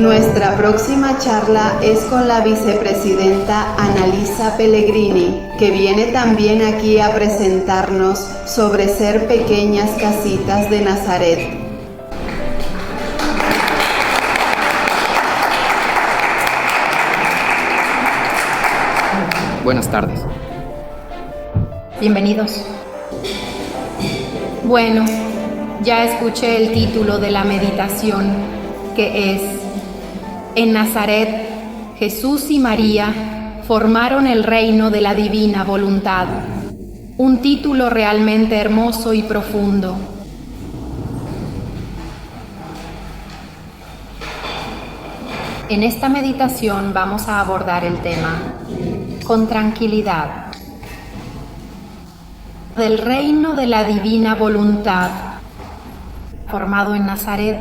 Nuestra próxima charla es con la vicepresidenta Annalisa Pellegrini, que viene también aquí a presentarnos sobre ser pequeñas casitas de Nazaret. Buenas tardes. Bienvenidos. Bueno, ya escuché el título de la meditación, que es: en Nazaret, Jesús y María formaron el reino de la divina voluntad. Un título realmente hermoso y profundo. En esta meditación vamos a abordar el tema con tranquilidad del reino de la divina voluntad, formado en Nazaret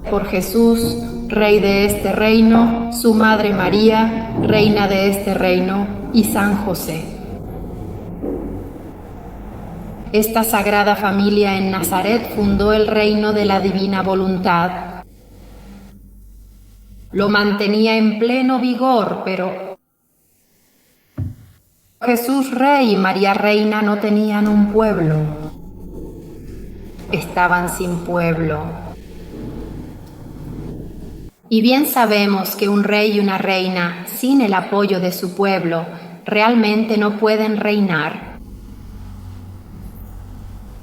por Jesús, Rey de este reino, su Madre María, Reina de este reino, y San José. Esta sagrada familia en Nazaret fundó el reino de la divina voluntad. Lo mantenía en pleno vigor, pero Jesús Rey y María Reina no tenían un pueblo. Estaban sin pueblo. Y bien sabemos que un rey y una reina, sin el apoyo de su pueblo, realmente no pueden reinar.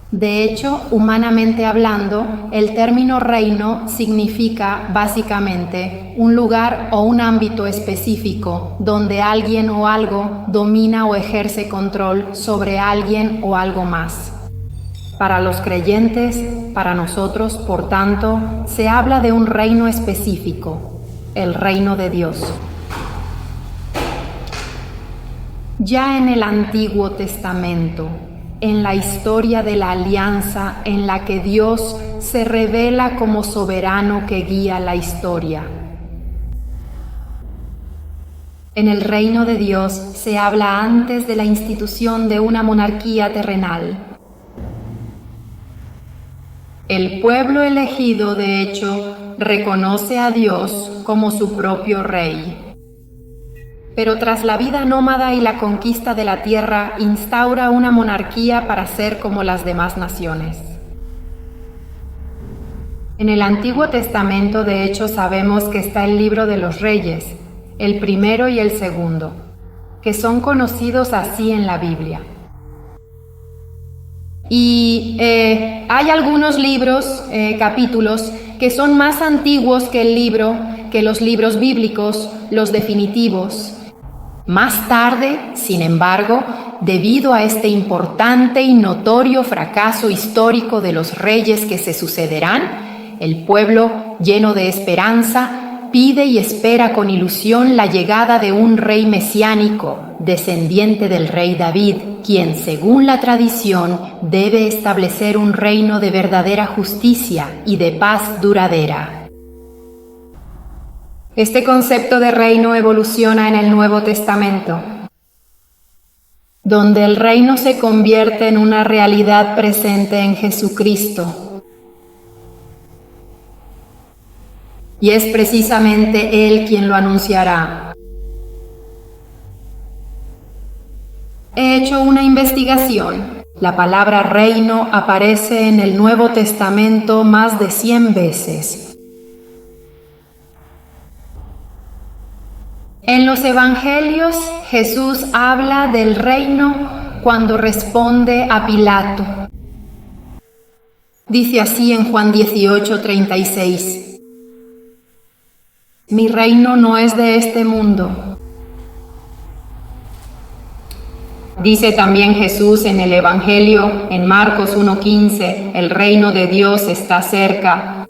De hecho, humanamente hablando, el término reino significa básicamente un lugar o un ámbito específico donde alguien o algo domina o ejerce control sobre alguien o algo más. Para los creyentes, para nosotros, por tanto, se habla de un reino específico, el reino de Dios. Ya en el Antiguo Testamento, en la historia de la alianza en la que Dios se revela como soberano que guía la historia. En el reino de Dios se habla antes de la institución de una monarquía terrenal. El pueblo elegido, de hecho, reconoce a Dios como su propio rey. Pero tras la vida nómada y la conquista de la tierra, instaura una monarquía para ser como las demás naciones. En el Antiguo Testamento, de hecho, sabemos que está el libro de los reyes, el primero y el segundo, que son conocidos así en la Biblia. Y hay algunos libros, capítulos, que son más antiguos que los libros bíblicos, los definitivos. Más tarde, sin embargo, debido a este importante y notorio fracaso histórico de los reyes que se sucederán, el pueblo, lleno de esperanza, pide y espera con ilusión la llegada de un rey mesiánico, descendiente del rey David, quien, según la tradición, debe establecer un reino de verdadera justicia y de paz duradera. Este concepto de reino evoluciona en el Nuevo Testamento, donde el reino se convierte en una realidad presente en Jesucristo. Y es precisamente Él quien lo anunciará. He hecho una investigación. La palabra reino aparece en el Nuevo Testamento más de 100 veces. En los Evangelios, Jesús habla del reino cuando responde a Pilato. Dice así en Juan 18:36. Mi reino no es de este mundo. Dice también Jesús en el Evangelio, en Marcos 1:15, el reino de Dios está cerca.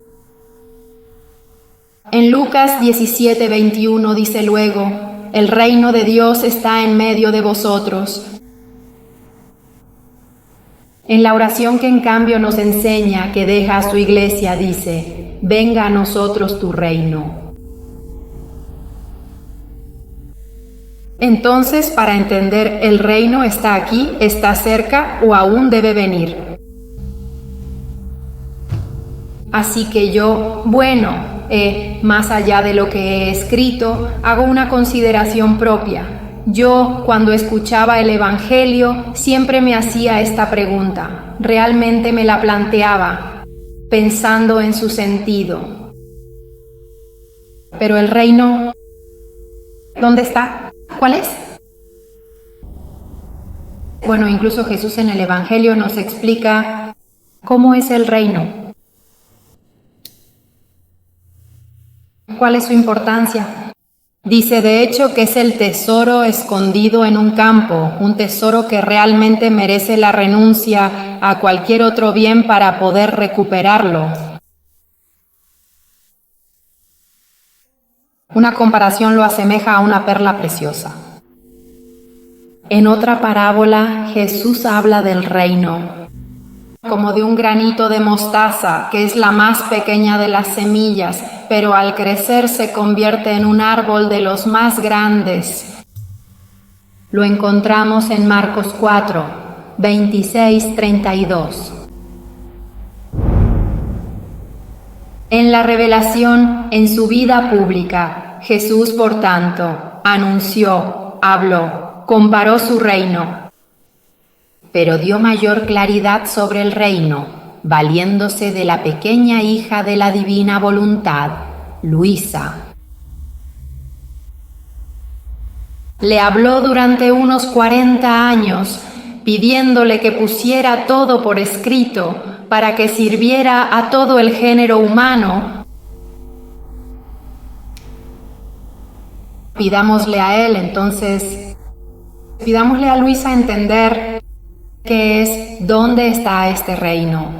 En Lucas 17:21 dice luego, el reino de Dios está en medio de vosotros. En la oración que en cambio nos enseña, que deja a su iglesia, dice, venga a nosotros tu reino. Entonces, para entender, ¿el reino está aquí, está cerca o aún debe venir? Así que bueno, más allá de lo que he escrito, hago una consideración propia. Yo, cuando escuchaba el Evangelio, siempre me hacía esta pregunta. Realmente me la planteaba, pensando en su sentido. Pero el reino, ¿dónde está? ¿Cuál es? Bueno, incluso Jesús en el Evangelio nos explica cómo es el reino. ¿Cuál es su importancia? Dice de hecho que es el tesoro escondido en un campo, un tesoro que realmente merece la renuncia a cualquier otro bien para poder recuperarlo. Una comparación lo asemeja a una perla preciosa. En otra parábola, Jesús habla del reino como de un granito de mostaza, que es la más pequeña de las semillas, pero al crecer se convierte en un árbol de los más grandes. Lo encontramos en Marcos 4, 26-32. En la revelación, en su vida pública, Jesús, por tanto, anunció, habló, comparó su reino, pero dio mayor claridad sobre el reino, valiéndose de la pequeña hija de la divina voluntad, Luisa. Le habló durante unos 40 años, pidiéndole que pusiera todo por escrito para que sirviera a todo el género humano. Pidámosle a él, entonces, pidámosle a Luisa entender qué es, dónde está este reino.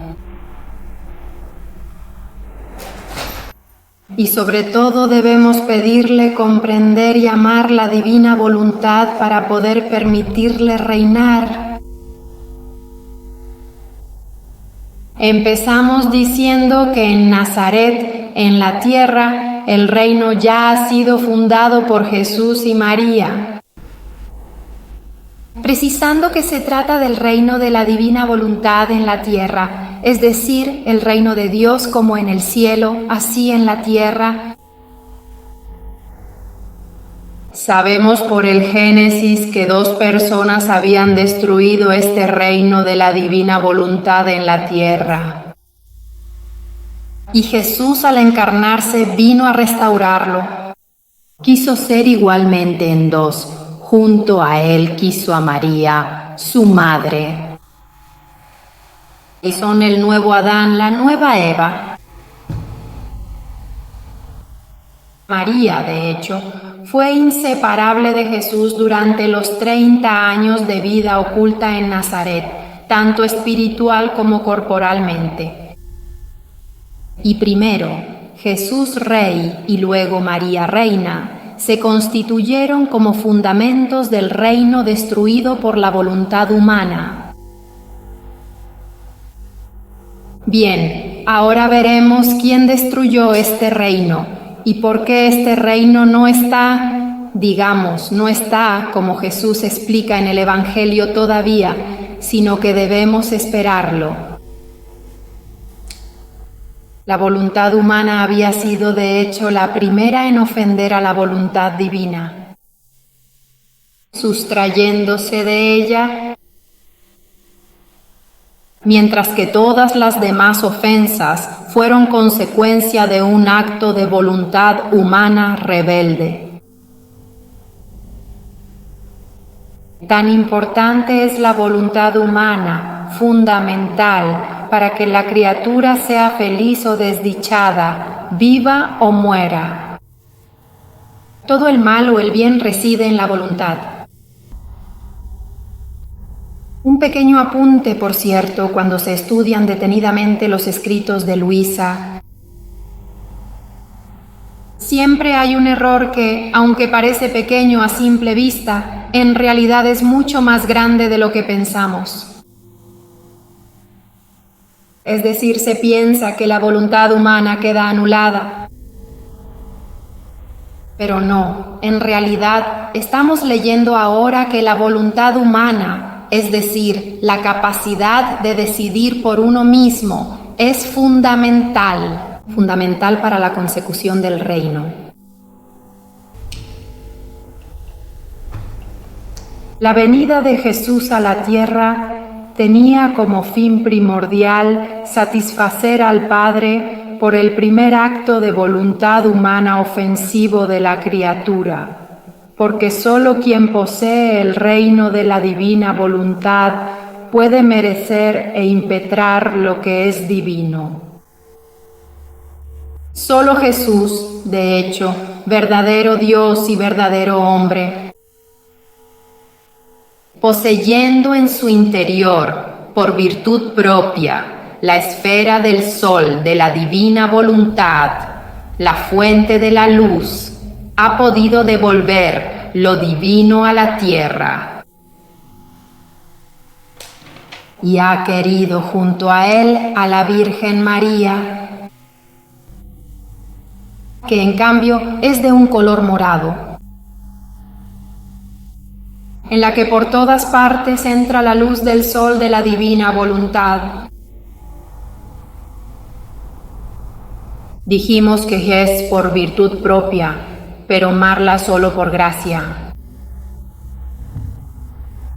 Y sobre todo debemos pedirle comprender y amar la divina voluntad para poder permitirle reinar. Empezamos diciendo que en Nazaret, en la tierra, el reino ya ha sido fundado por Jesús y María, precisando que se trata del reino de la divina voluntad en la tierra, es decir, el reino de Dios como en el cielo, así en la tierra. Sabemos por el Génesis que 2 personas habían destruido este reino de la divina voluntad en la tierra. Y Jesús, al encarnarse, vino a restaurarlo. Quiso ser igualmente en 2. Junto a él quiso a María, su madre. Y son el nuevo Adán, la nueva Eva. María, de hecho, fue inseparable de Jesús durante los 30 años de vida oculta en Nazaret, tanto espiritual como corporalmente. Y primero, Jesús Rey y luego María Reina, se constituyeron como fundamentos del reino destruido por la voluntad humana. Bien, ahora veremos quién destruyó este reino y por qué este reino no está, no está como Jesús explica en el Evangelio todavía, sino que debemos esperarlo. La voluntad humana había sido de hecho la primera en ofender a la voluntad divina, sustrayéndose de ella, mientras que todas las demás ofensas fueron consecuencia de un acto de voluntad humana rebelde. Tan importante es la voluntad humana, fundamental, para que la criatura sea feliz o desdichada, viva o muera. Todo el mal o el bien reside en la voluntad. Un pequeño apunte, por cierto, cuando se estudian detenidamente los escritos de Luisa. Siempre hay un error que, aunque parece pequeño a simple vista, en realidad es mucho más grande de lo que pensamos. Es decir, se piensa que la voluntad humana queda anulada. Pero no, en realidad estamos leyendo ahora que la voluntad humana, es decir, la capacidad de decidir por uno mismo, es fundamental. fundamental para la consecución del reino. La venida de Jesús a la tierra tenía como fin primordial satisfacer al Padre por el primer acto de voluntad humana ofensivo de la criatura, porque sólo quien posee el reino de la divina voluntad puede merecer e impetrar lo que es divino. Solo Jesús, de hecho, verdadero Dios y verdadero hombre, poseyendo en su interior, por virtud propia, la esfera del sol de la divina voluntad, la fuente de la luz, ha podido devolver lo divino a la tierra y ha querido junto a él a la Virgen María, que en cambio es de un color morado, en la que por todas partes entra la luz del sol de la divina voluntad. Dijimos que es por virtud propia, pero Marla solo por gracia.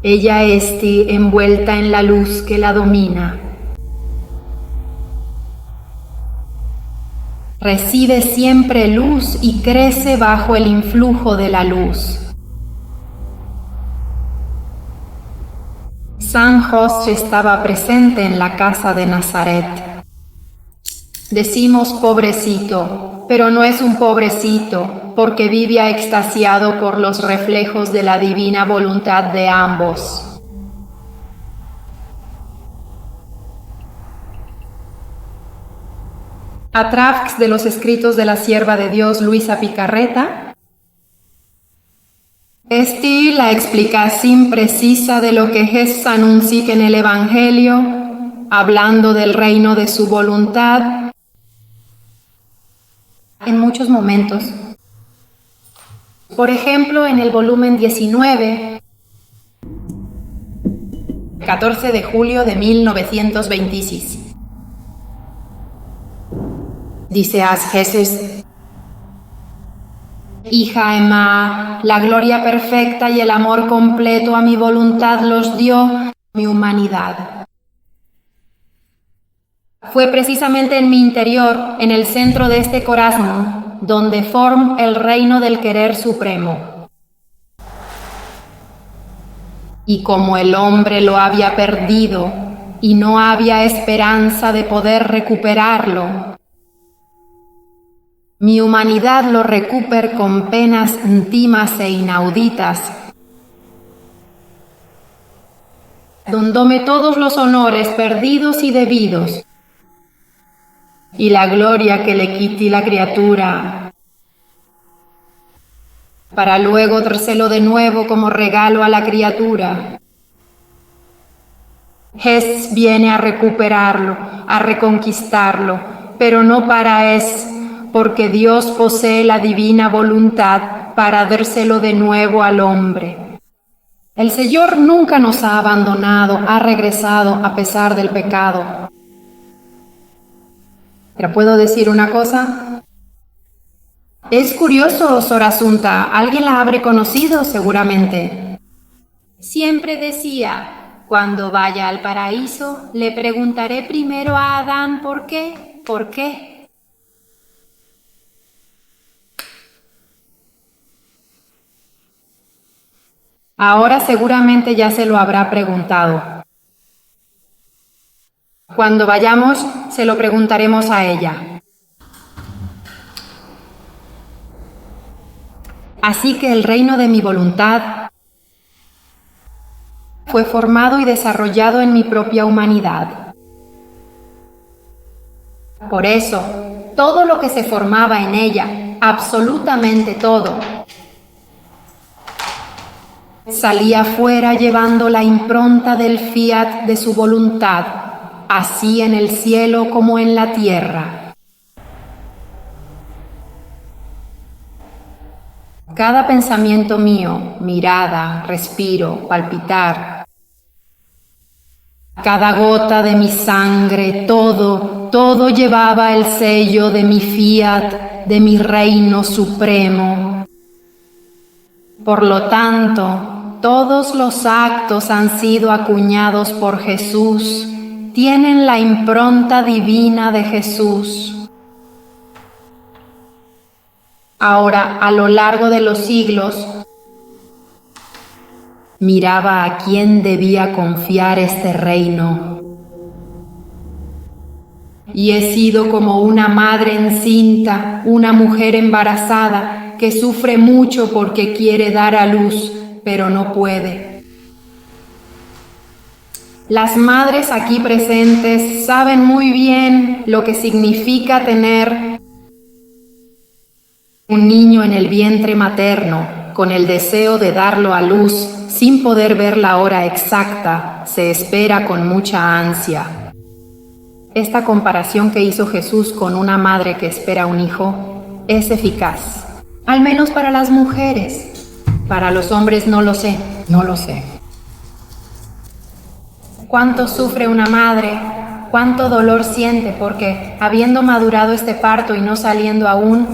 Ella está envuelta en la luz que la domina. Recibe siempre luz y crece bajo el influjo de la luz. San José estaba presente en la casa de Nazaret. Decimos pobrecito, pero no es un pobrecito, porque vive extasiado por los reflejos de la divina voluntad de ambos. A través de los escritos de la sierva de Dios Luisa Picarreta, esta la explicación precisa de lo que Jesús anuncia en el Evangelio, hablando del reino de su voluntad, en muchos momentos. Por ejemplo, en el volumen 19, 14 de julio de 1926. Dice a Jesús: Hija Emma, la gloria perfecta y el amor completo a mi voluntad los dio mi humanidad. Fue precisamente en mi interior, en el centro de este corazón, donde forma el reino del querer supremo. Y como el hombre lo había perdido y no había esperanza de poder recuperarlo, mi humanidad lo recupera con penas íntimas e inauditas, dándome todos los honores perdidos y debidos, y la gloria que le quité la criatura, para luego dárselo de nuevo como regalo a la criatura. Jesús viene a recuperarlo, a reconquistarlo, pero no para eso, porque Dios posee la divina voluntad para dárselo de nuevo al hombre. El Señor nunca nos ha abandonado, ha regresado a pesar del pecado. ¿Pero puedo decir una cosa? Es curioso, Sor Asunta, alguien la habrá conocido seguramente. Siempre decía, cuando vaya al paraíso, le preguntaré primero a Adán ¿por qué? ¿Por qué? Ahora seguramente ya se lo habrá preguntado. Cuando vayamos, se lo preguntaremos a ella. Así que el reino de mi voluntad fue formado y desarrollado en mi propia humanidad. Por eso, todo lo que se formaba en ella, absolutamente todo, salía fuera llevando la impronta del fiat de su voluntad, así en el cielo como en la tierra. Cada pensamiento mío, mirada, respiro, palpitar, Cada gota de mi sangre, todo llevaba el sello de mi fiat, de mi reino supremo. Por lo tanto, todos los actos han sido acuñados por Jesús, tienen la impronta divina de Jesús. Ahora, a lo largo de los siglos, miraba a quién debía confiar este reino. Y he sido como una madre encinta, una mujer embarazada que sufre mucho porque quiere dar a luz, pero no puede. Las madres aquí presentes saben muy bien lo que significa tener un niño en el vientre materno, con el deseo de darlo a luz, sin poder ver la hora exacta, se espera con mucha ansia. Esta comparación que hizo Jesús con una madre que espera un hijo es eficaz, al menos para las mujeres. Para los hombres no lo sé. ¿Cuánto sufre una madre? ¿Cuánto dolor siente? Porque habiendo madurado este parto y no saliendo aún,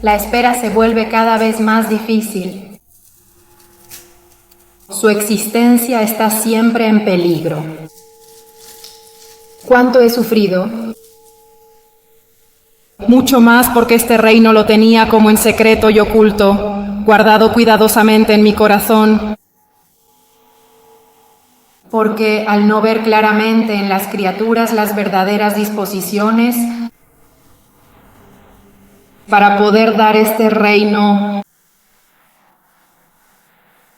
la espera se vuelve cada vez más difícil. Su existencia está siempre en peligro. ¿Cuánto he sufrido? Mucho más porque este reino lo tenía como en secreto y oculto, guardado cuidadosamente en mi corazón. Porque al no ver claramente en las criaturas las verdaderas disposiciones para poder dar este reino,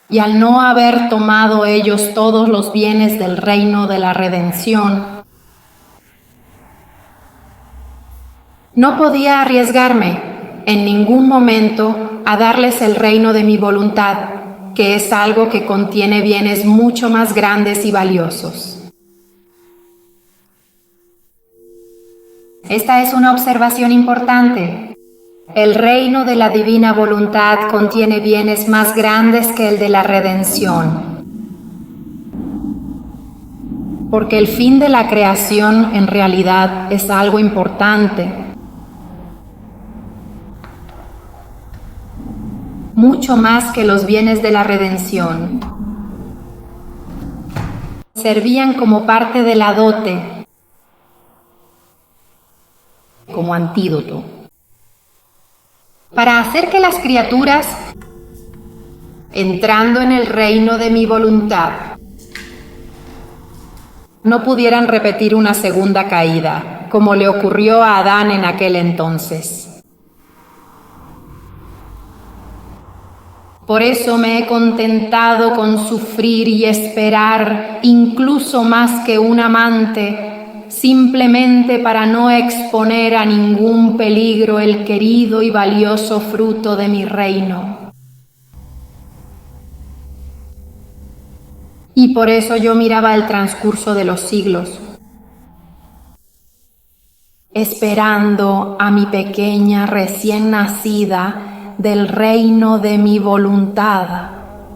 y al no haber tomado ellos todos los bienes del reino de la redención, no podía arriesgarme en ningún momento a darles el reino de mi voluntad, que es algo que contiene bienes mucho más grandes y valiosos. Esta es una observación importante. El reino de la divina voluntad contiene bienes más grandes que el de la redención. Porque el fin de la creación en realidad es algo importante. Mucho más que los bienes de la redención. Servían como parte de la dote, como antídoto, para hacer que las criaturas, entrando en el reino de mi voluntad, no pudieran repetir una segunda caída, como le ocurrió a Adán en aquel entonces. Por eso me he contentado con sufrir y esperar, incluso más que un amante, simplemente para no exponer a ningún peligro el querido y valioso fruto de mi reino. Y por eso yo miraba el transcurso de los siglos, esperando a mi pequeña recién nacida del reino de mi voluntad,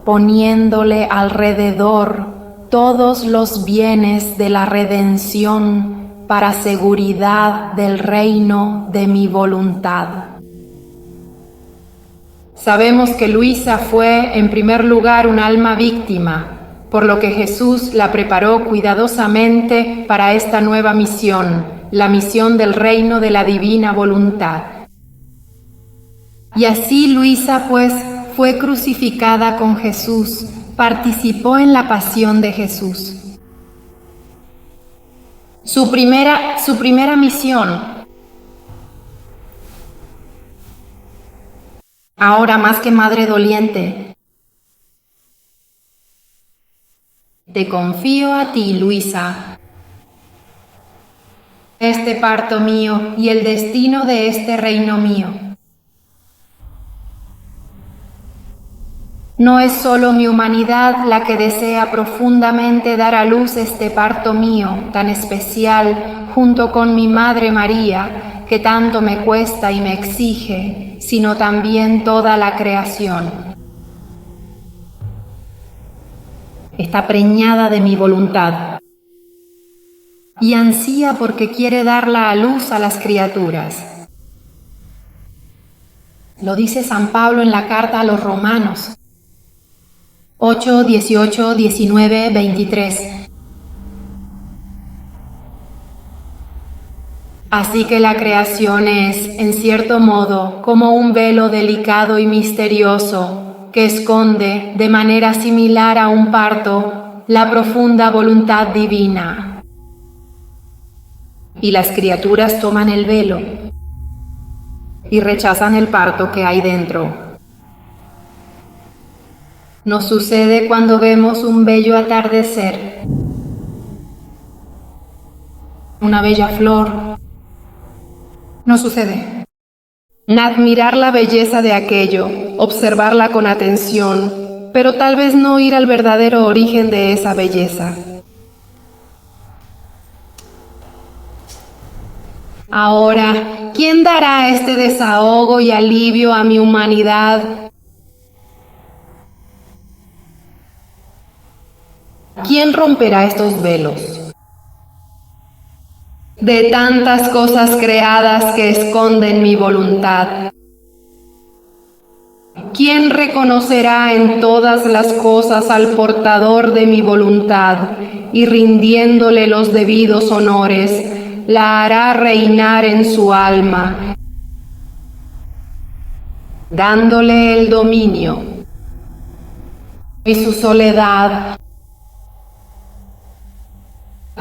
poniéndole alrededor todos los bienes de la redención para seguridad del reino de mi voluntad. Sabemos que Luisa fue, en primer lugar, un alma víctima, por lo que Jesús la preparó cuidadosamente para esta nueva misión, la misión del reino de la divina voluntad. Y así Luisa, pues, fue crucificada con Jesús, participó en la pasión de Jesús. Su primera misión, ahora más que madre doliente: te confío a ti, Luisa, este parto mío y el destino de este reino mío. No es solo mi humanidad la que desea profundamente dar a luz este parto mío tan especial junto con mi Madre María, que tanto me cuesta y me exige, sino también toda la creación. Está preñada de mi voluntad. y ansía porque quiere darla a luz a las criaturas. Lo dice San Pablo en la carta a los Romanos 8, 18, 19, 23. Así que la creación es, en cierto modo, como un velo delicado y misterioso que esconde, de manera similar a un parto, la profunda voluntad divina. Y las criaturas toman el velo y rechazan el parto que hay dentro. Nos sucede cuando vemos un bello atardecer, una bella flor. Nos sucede admirar la belleza de aquello, observarla con atención, pero tal vez no ir al verdadero origen de esa belleza. Ahora, ¿quién dará este desahogo y alivio a mi humanidad? ¿Quién romperá estos velos de tantas cosas creadas que esconden mi voluntad? ¿Quién reconocerá en todas las cosas al portador de mi voluntad y rindiéndole los debidos honores, la hará reinar en su alma, dándole el dominio y su soledad?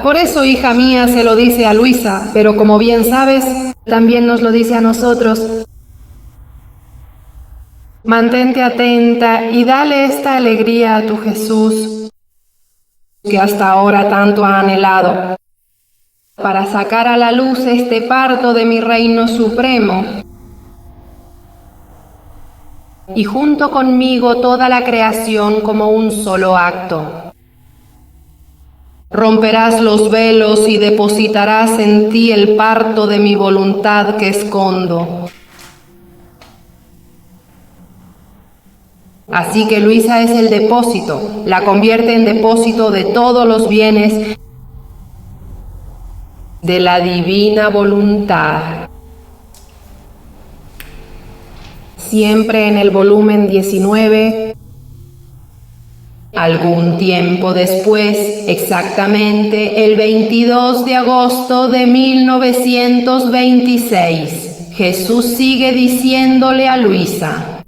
Por eso, hija mía, se lo dice a Luisa, pero como bien sabes, también nos lo dice a nosotros. Mantente atenta y dale esta alegría a tu Jesús, que hasta ahora tanto ha anhelado, para sacar a la luz este parto de mi reino supremo. Y junto conmigo toda la creación como un solo acto. Romperás los velos y depositarás en ti el parto de mi voluntad que escondo. Así que Luisa es el depósito, la convierte en depósito de todos los bienes de la divina voluntad. Siempre en el volumen 19. Algún tiempo después, exactamente el 22 de agosto de 1926, Jesús sigue diciéndole a Luisa,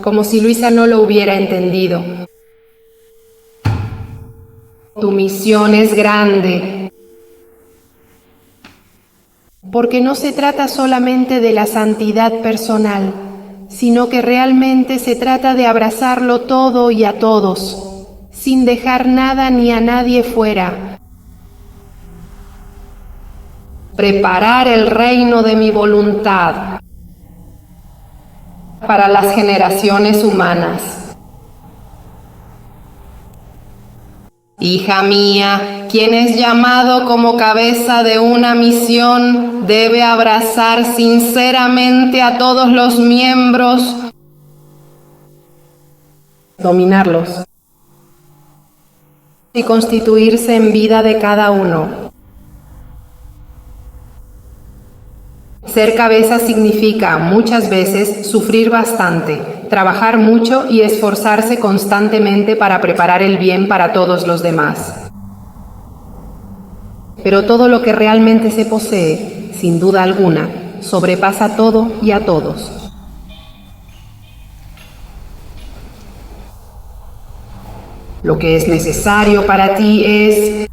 como si Luisa no lo hubiera entendido: tu misión es grande, porque no se trata solamente de la santidad personal, sino que realmente se trata de abrazarlo todo y a todos, sin dejar nada ni a nadie fuera. Preparar el reino de mi voluntad para las generaciones humanas. Hija mía, quien es llamado como cabeza de una misión debe abrazar sinceramente a todos los miembros, dominarlos y constituirse en vida de cada uno. Ser cabeza significa muchas veces sufrir bastante, trabajar mucho y esforzarse constantemente para preparar el bien para todos los demás. Pero todo lo que realmente se posee, sin duda alguna, sobrepasa todo y a todos. Lo que es necesario para ti es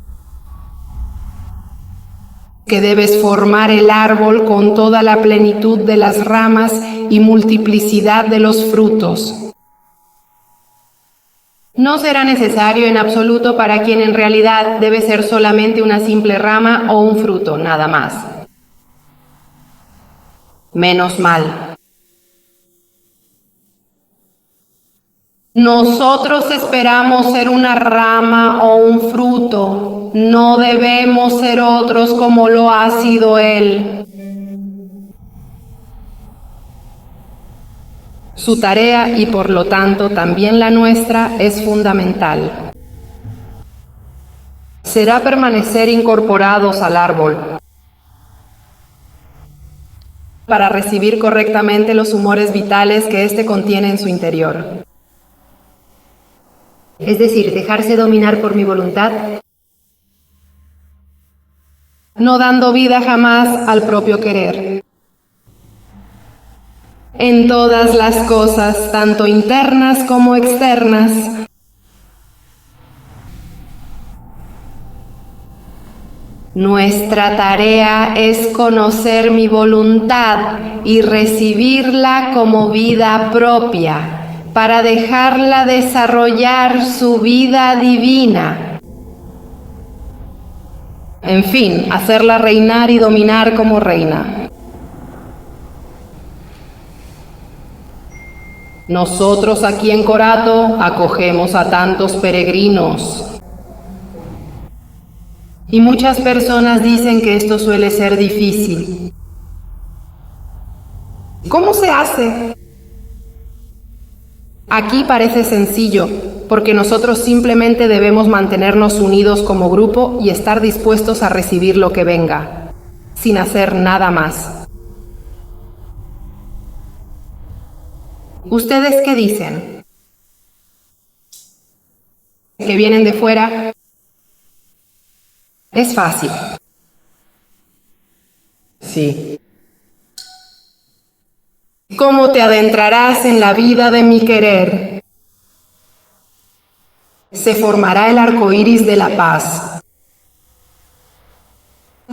que debes formar el árbol con toda la plenitud de las ramas y multiplicidad de los frutos. No será necesario en absoluto para quien en realidad debe ser solamente una simple rama o un fruto, nada más. Menos mal. Nosotros esperamos ser una rama o un fruto, no debemos ser otros como lo ha sido Él. Su tarea, y por lo tanto también la nuestra, es fundamental. será permanecer incorporados al árbol para recibir correctamente los humores vitales que éste contiene en su interior. Es decir, dejarse dominar por mi voluntad, no dando vida jamás al propio querer. En todas las cosas, tanto internas como externas, nuestra tarea es conocer mi voluntad y recibirla como vida propia, para dejarla desarrollar su vida divina. En fin, hacerla reinar y dominar como reina. Nosotros aquí en Corato acogemos a tantos peregrinos. Y muchas personas dicen que esto suele ser difícil. ¿Cómo se hace? Aquí parece sencillo, porque nosotros simplemente debemos mantenernos unidos como grupo y estar dispuestos a recibir lo que venga, sin hacer nada más. ¿Ustedes qué dicen? ¿Que vienen de fuera? Es fácil. Sí. ¿Cómo te adentrarás en la vida de mi querer? Se formará el arco iris de la paz,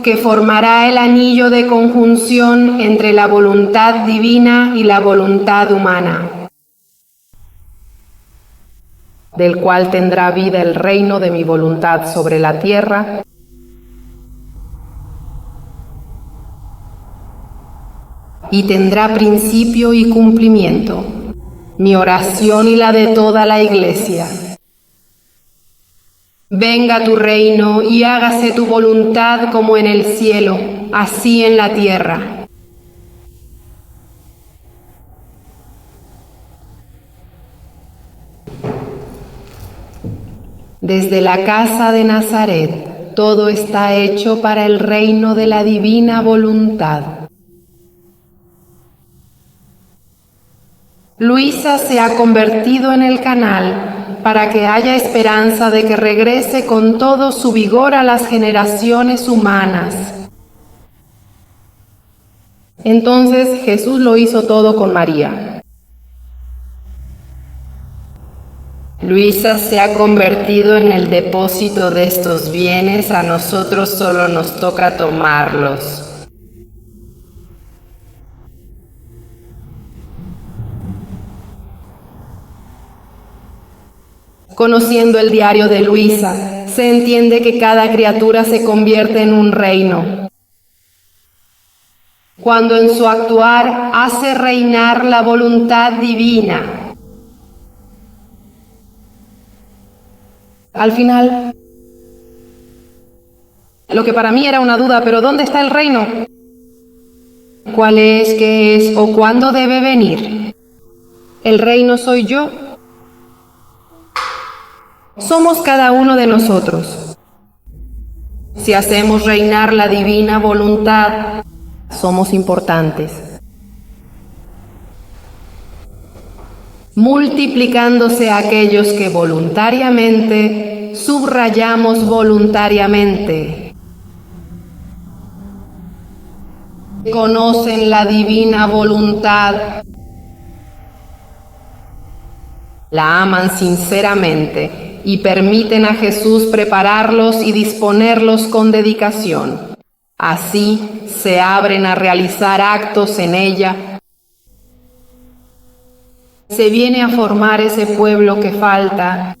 que formará el anillo de conjunción entre la voluntad divina y la voluntad humana, del cual tendrá vida el reino de mi voluntad sobre la tierra, y tendrá principio y cumplimiento, mi oración y la de toda la Iglesia. Venga tu reino y hágase tu voluntad como en el cielo, así en la tierra. Desde la casa de Nazaret, todo está hecho para el reino de la divina voluntad. Luisa se ha convertido en el canal para que haya esperanza de que regrese con todo su vigor a las generaciones humanas. Entonces Jesús lo hizo todo con María. Luisa se ha convertido en el depósito de estos bienes, a nosotros solo nos toca tomarlos. Conociendo el diario de Luisa, se entiende que cada criatura se convierte en un reino, cuando en su actuar hace reinar la voluntad divina. Al final, lo que para mí era una duda, pero ¿dónde está el reino? ¿Cuál es, qué es o cuándo debe venir? ¿El reino soy yo? Somos cada uno de nosotros. Si hacemos reinar la divina voluntad, somos importantes. Multiplicándose aquellos que voluntariamente, subrayamos voluntariamente, conocen la divina voluntad, la aman sinceramente y permiten a Jesús prepararlos y disponerlos con dedicación. Así se abren a realizar actos en ella. Se viene a formar ese pueblo que falta.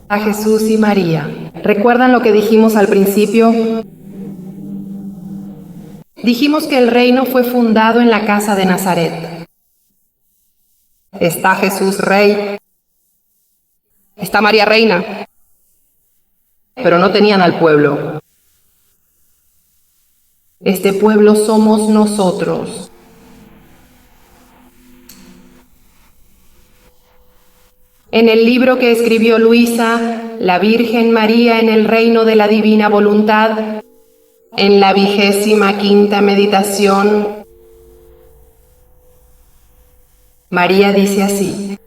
A Jesús y María. ¿Recuerdan lo que dijimos al principio? Dijimos que el reino fue fundado en la casa de Nazaret. Está Jesús Rey, está María Reina, pero no tenían al pueblo. Este pueblo somos nosotros. En el libro que escribió Luisa, La Virgen María en el reino de la divina voluntad, en la 25ª meditación, María dice así: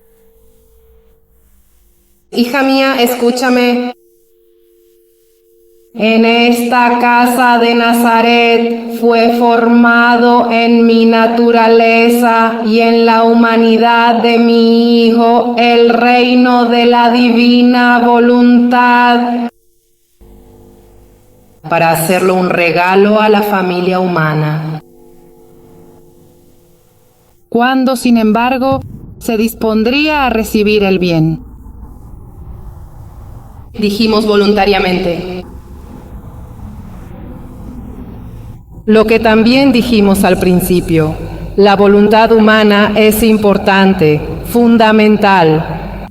Hija mía, escúchame. En esta casa de Nazaret fue formado en mi naturaleza y en la humanidad de mi Hijo el reino de la divina voluntad, para hacerlo un regalo a la familia humana. Cuando, sin embargo, se dispondría a recibir el bien. Dijimos voluntariamente. Lo que también dijimos al principio, la voluntad humana es importante, fundamental,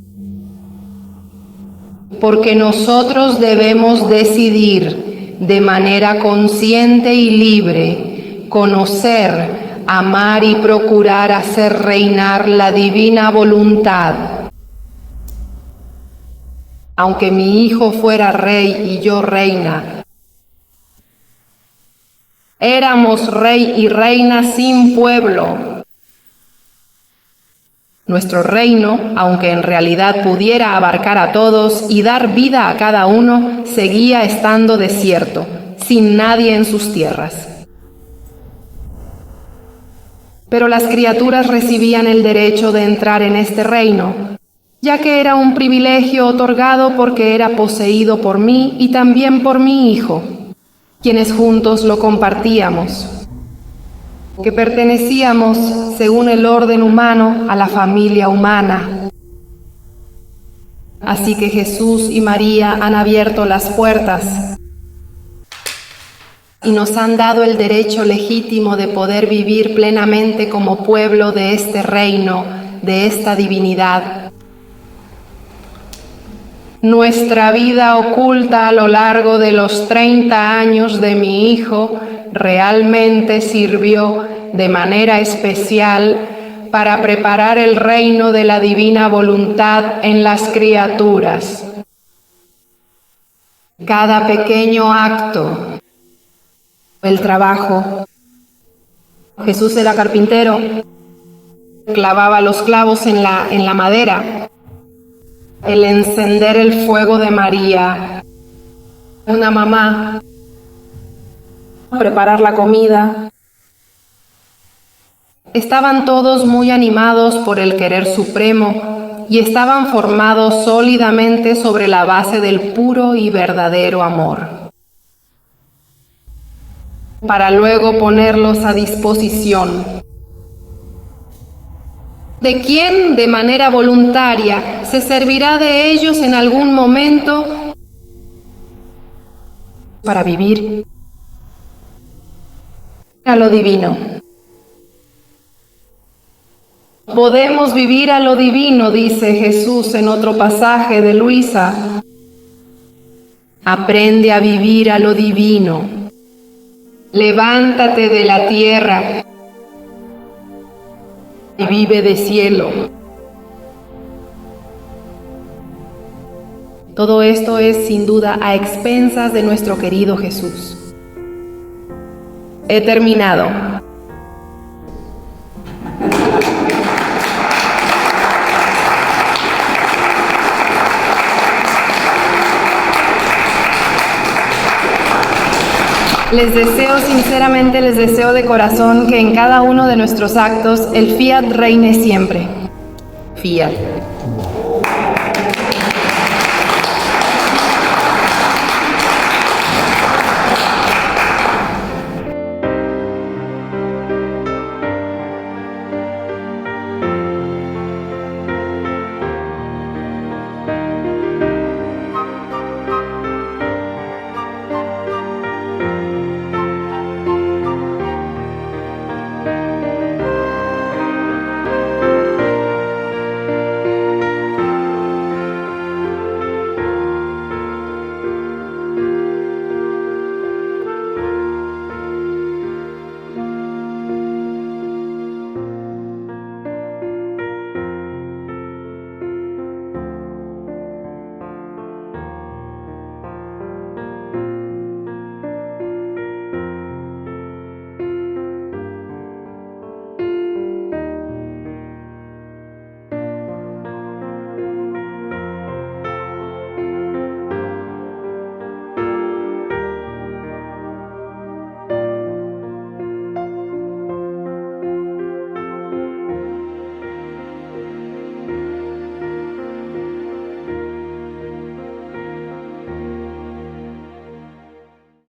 porque nosotros debemos decidir de manera consciente y libre, conocer, amar y procurar hacer reinar la divina voluntad. Aunque mi hijo fuera rey y yo reina, éramos rey y reina sin pueblo. Nuestro reino, aunque en realidad pudiera abarcar a todos y dar vida a cada uno, seguía estando desierto, sin nadie en sus tierras. Pero las criaturas recibían el derecho de entrar en este reino, ya que era un privilegio otorgado porque era poseído por mí y también por mi hijo, quienes juntos lo compartíamos, que pertenecíamos, según el orden humano, a la familia humana. Así que Jesús y María han abierto las puertas y nos han dado el derecho legítimo de poder vivir plenamente como pueblo de este reino, de esta divinidad. Nuestra vida oculta a lo largo de los 30 años de mi hijo realmente sirvió de manera especial para preparar el reino de la divina voluntad en las criaturas. Cada pequeño acto, el trabajo. Jesús era carpintero, clavaba los clavos en la madera. El encender el fuego de María, una mamá, preparar la comida. Estaban todos muy animados por el querer supremo y estaban formados sólidamente sobre la base del puro y verdadero amor, para luego ponerlos a disposición de quien de manera voluntaria se servirá de ellos en algún momento para vivir a lo divino. Podemos vivir a lo divino, dice Jesús en otro pasaje de Luisa. Aprende a vivir a lo divino. Levántate de la tierra y vive de cielo. Todo esto es sin duda a expensas de nuestro querido Jesús. He terminado. Les deseo sinceramente, les deseo de corazón que en cada uno de nuestros actos el Fiat reine siempre. Fiat.